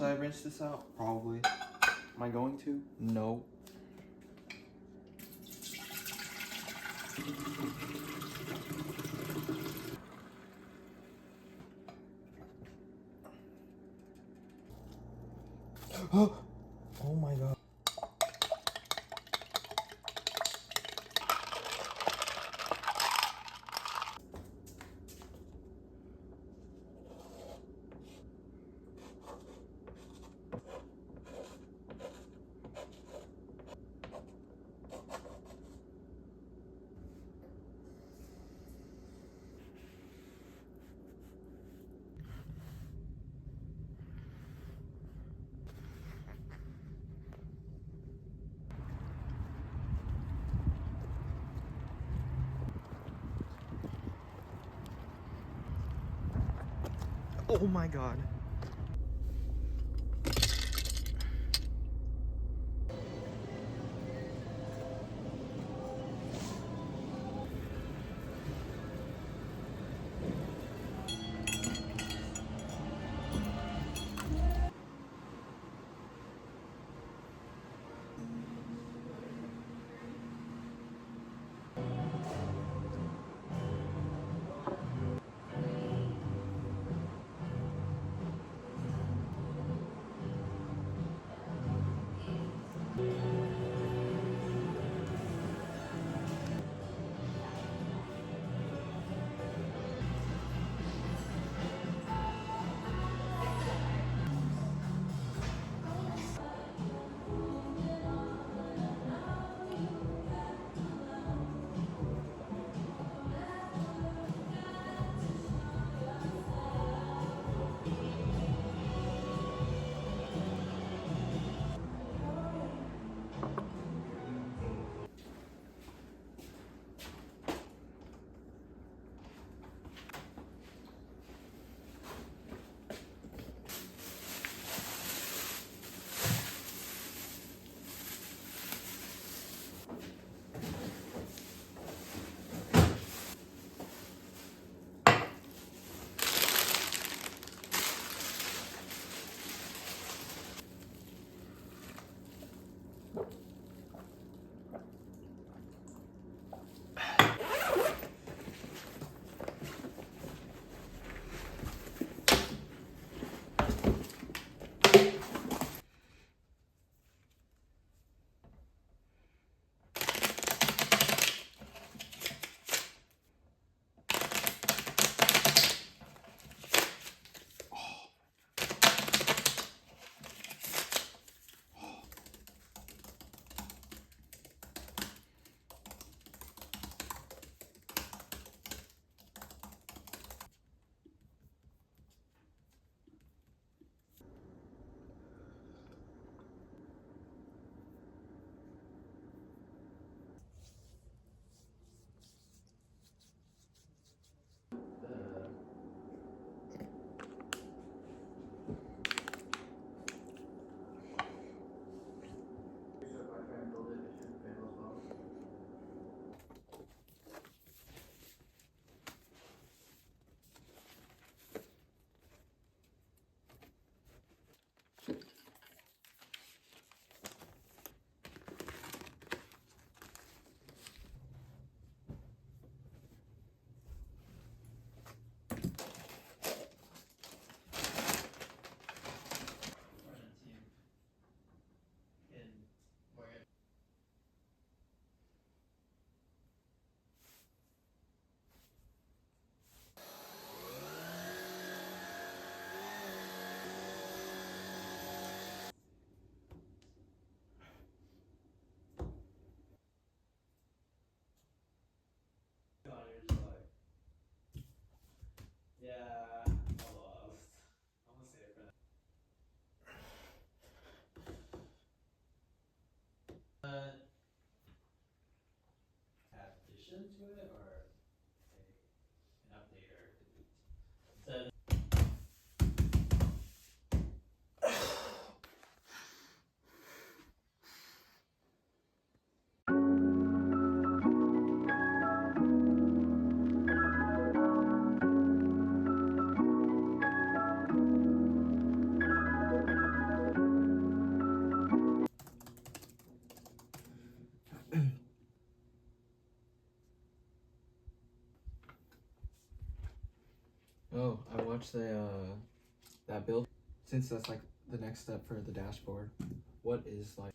Should I rinse this out? Probably. Am I going to? No. Oh my god. Oh my god. Oh, I watched that build. Since that's like the next step for the dashboard, what is like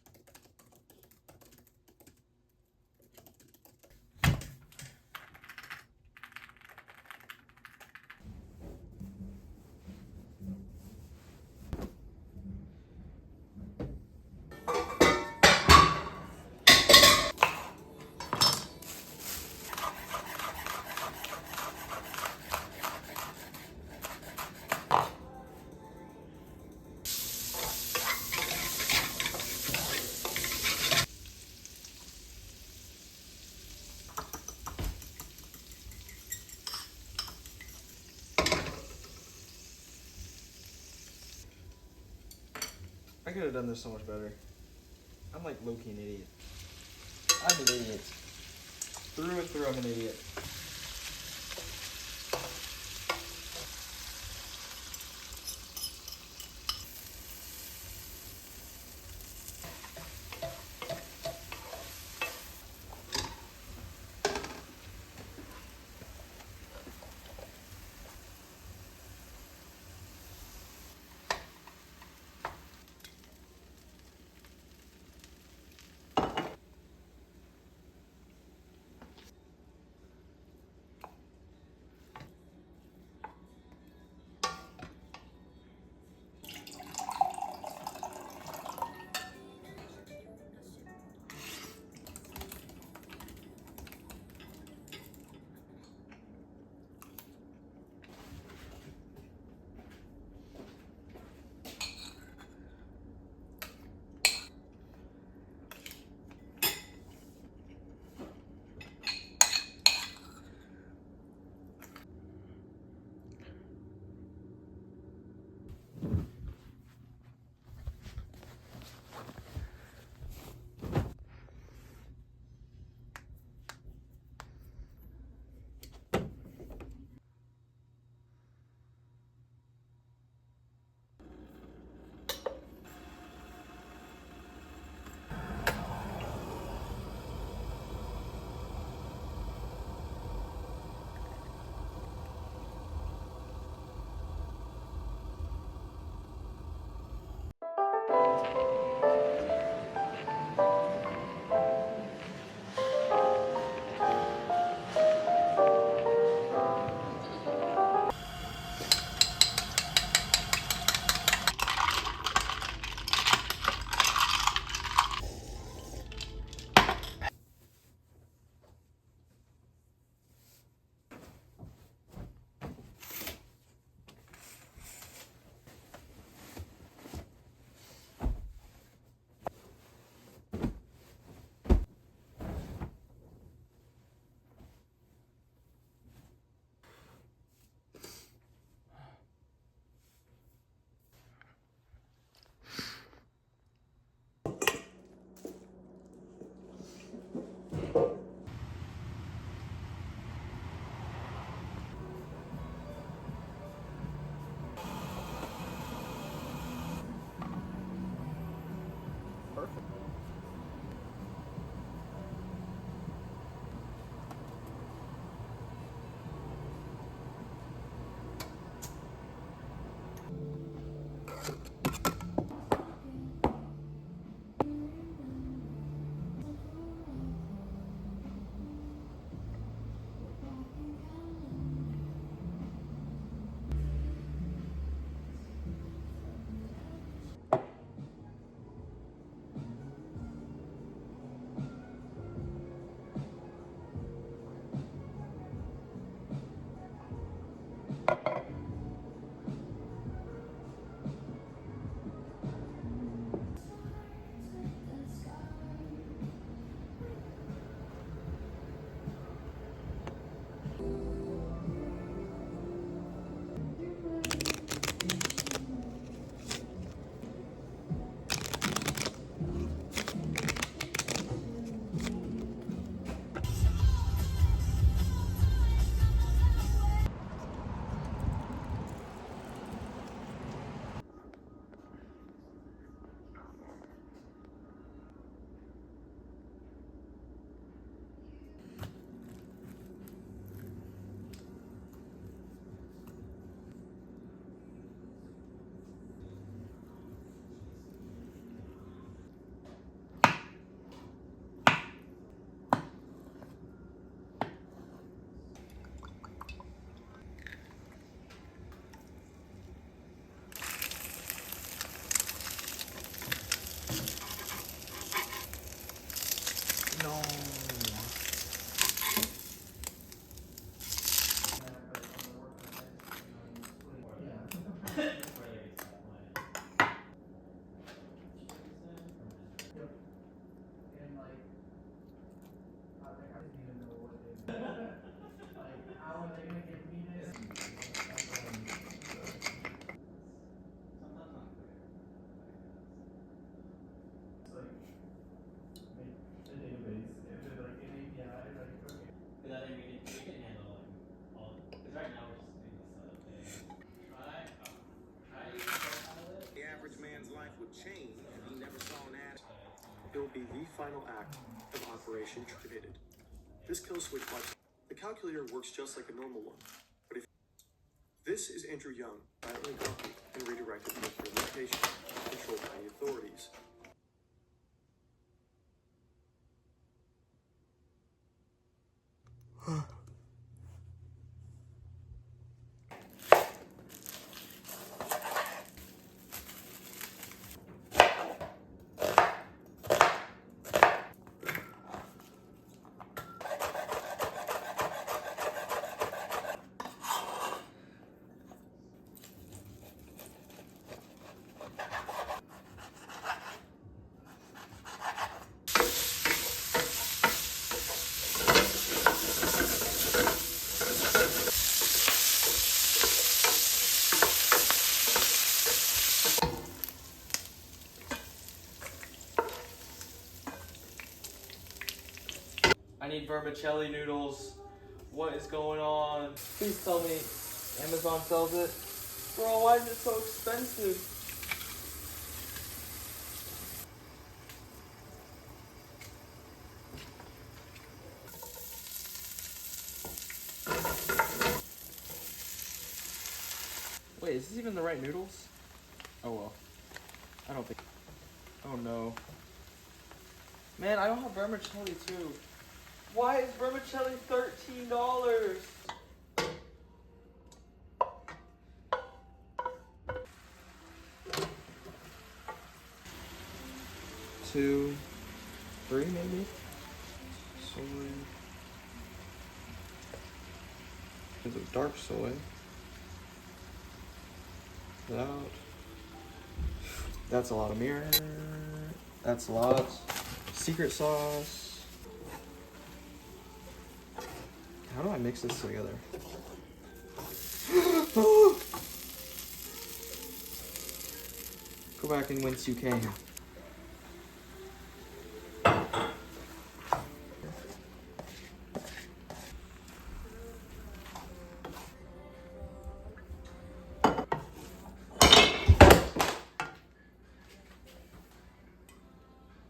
I could have done this so much better. I'm like low-key an idiot. I'm an idiot. Through and through, I'm an idiot. final act of Operation Trigated. This kill switch box, the calculator works just like a normal one. But if this is Andrew Young, violently copied and redirected to a different location, controlled by the authorities. I need vermicelli noodles. What is going on? Please tell me Amazon sells it. Bro, why is it so expensive? Wait, is this even the right noodles? Oh well. I don't think. Oh no. Man, I don't have vermicelli too. Why is vermicelli $13? Two, three maybe? Soy. There's a dark soy. Without. That's a lot of mirror. That's a lot. Secret sauce. How do I mix this together? Go back and whence you came.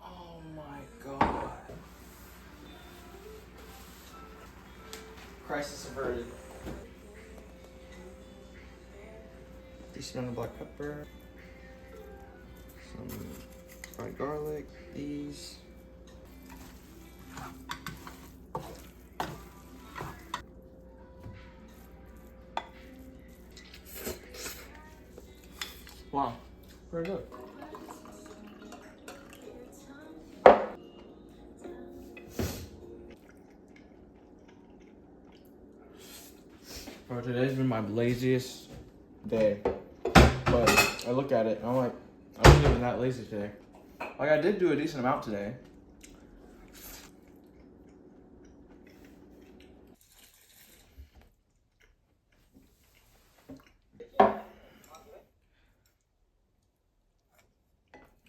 Oh my god. Crisis averted. Decent amount of black pepper. Some fried garlic. These. Wow. Very good. Bro, today's been my laziest day. But I look at it and I'm like, I wasn't even that lazy today. Like, I did do a decent amount today.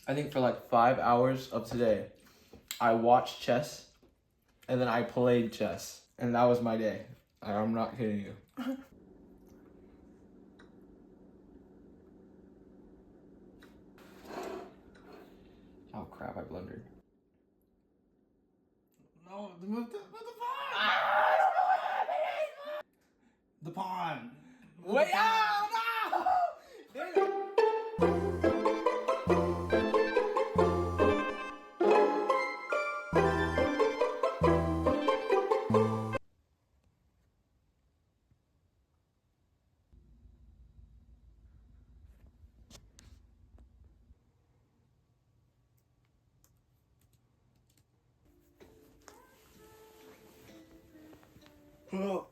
I think for like 5 hours of today, I watched chess and then I played chess. And that was my day. I'm not kidding you. Oh crap, I blundered. No, move the pawn. The pawn. Wait, oh no! Oh.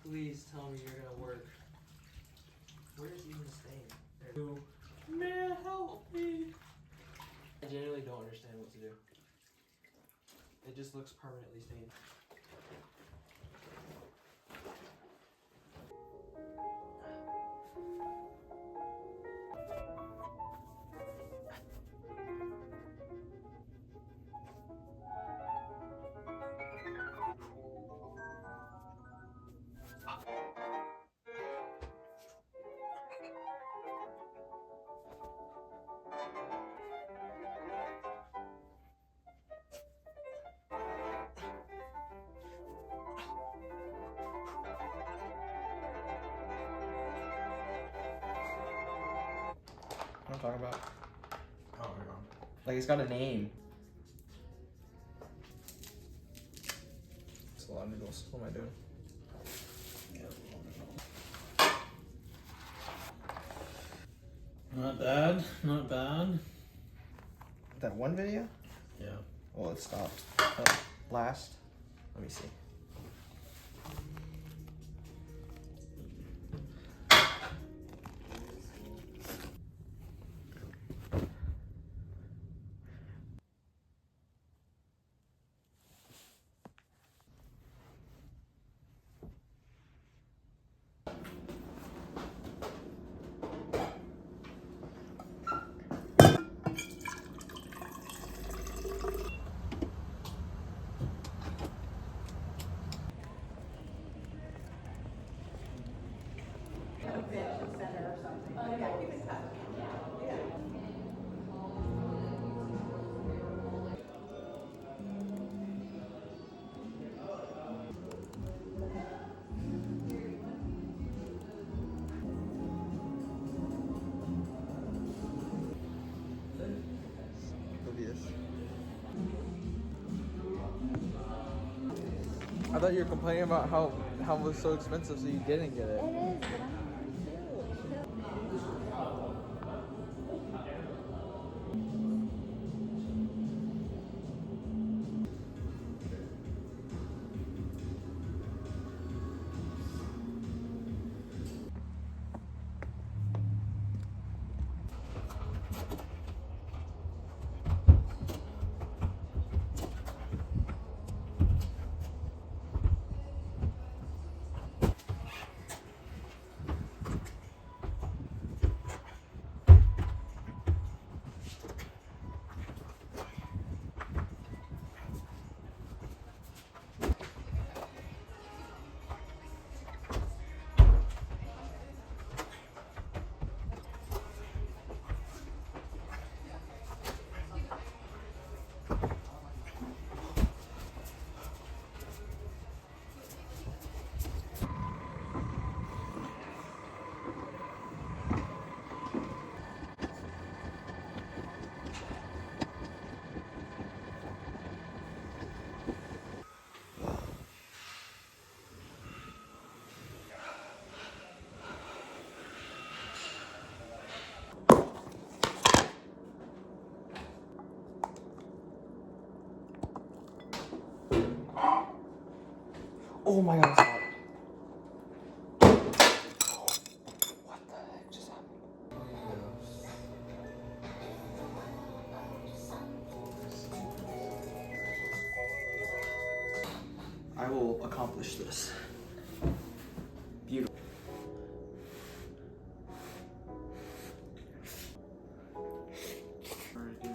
Please tell me you're gonna work. Where is even the stain? There. Man, help me. I genuinely don't understand what to do. It just looks permanently stained. What I'm talking about? Oh, hang on. Like it's got a name. It's a lot of noodles. What am I doing? Not bad, not bad. That one video? Yeah. Well, it stopped. Last. Let me see. I thought you were complaining about how it was so expensive, so you didn't get it. It is, but I'm too. Oh my god, stop. What the heck just happened? I will accomplish this. Beautiful. Alright, dude.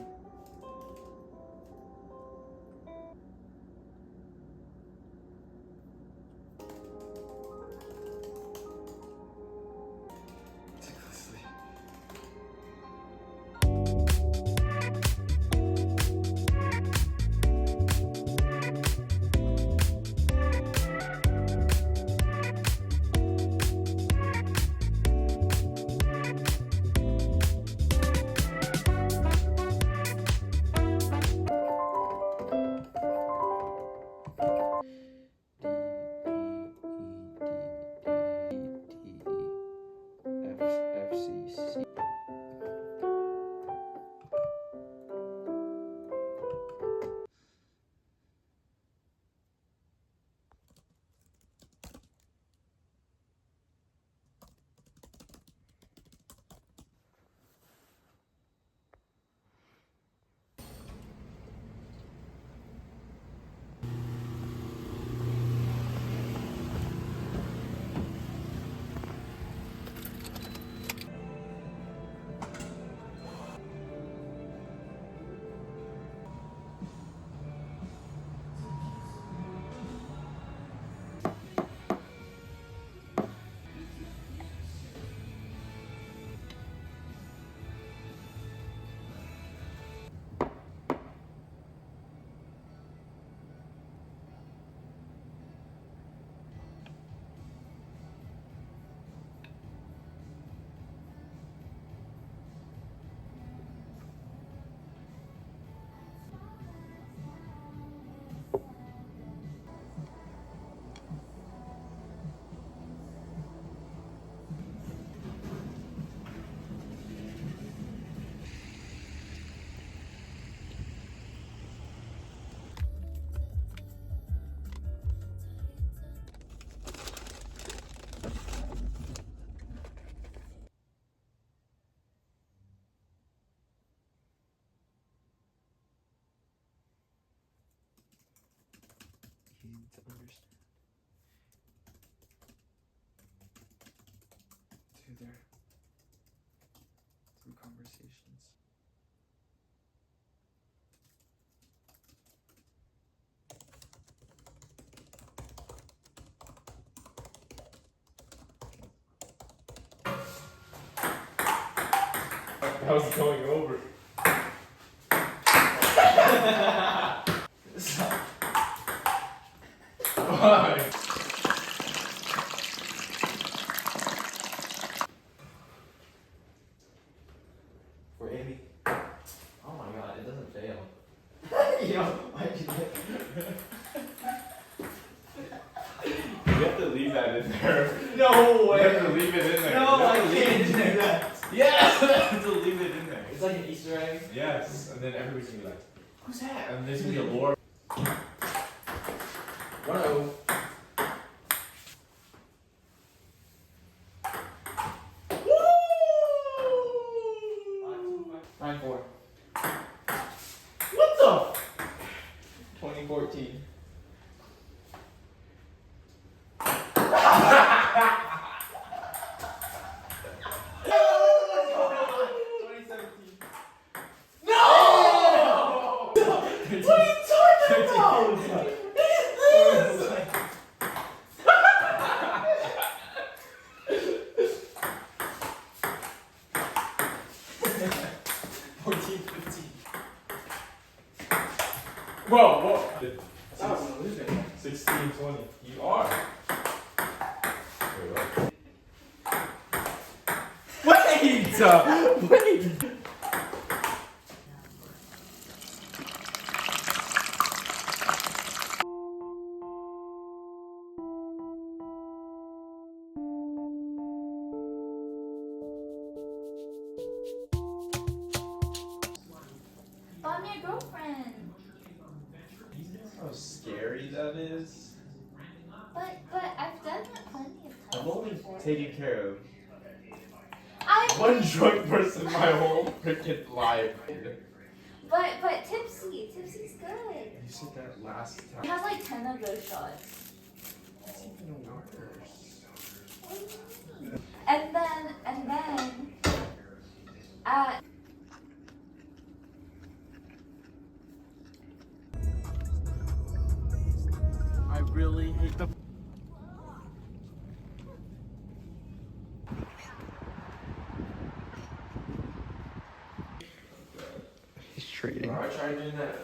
there. Some conversations. How's it going over? Why? For Amy. Oh my god, it doesn't fail. Yo, why'd you do it? You have to leave that in there. No You have to leave it in there. No, You I have to leave can't it in do there. that. Yes! You have to leave it in there. It's like an Easter egg. Yes, and then everybody's gonna be like, who's that? And there's gonna be a lore. 1-0. Woo! 9-4. What the? 2014. No! What are you talking about? Whoa, whoa. I was gonna lose it. 16-20. You are. Wait! Wait! I'm your girlfriend. How scary that is. But I've done it plenty of times. I've only before. taken care of I one drunk person my whole freaking life. but Tipsy's good. You said that last He time. has like 10 of those shots. That's even worse. And then at I really hate the. He's trading. I tried doing that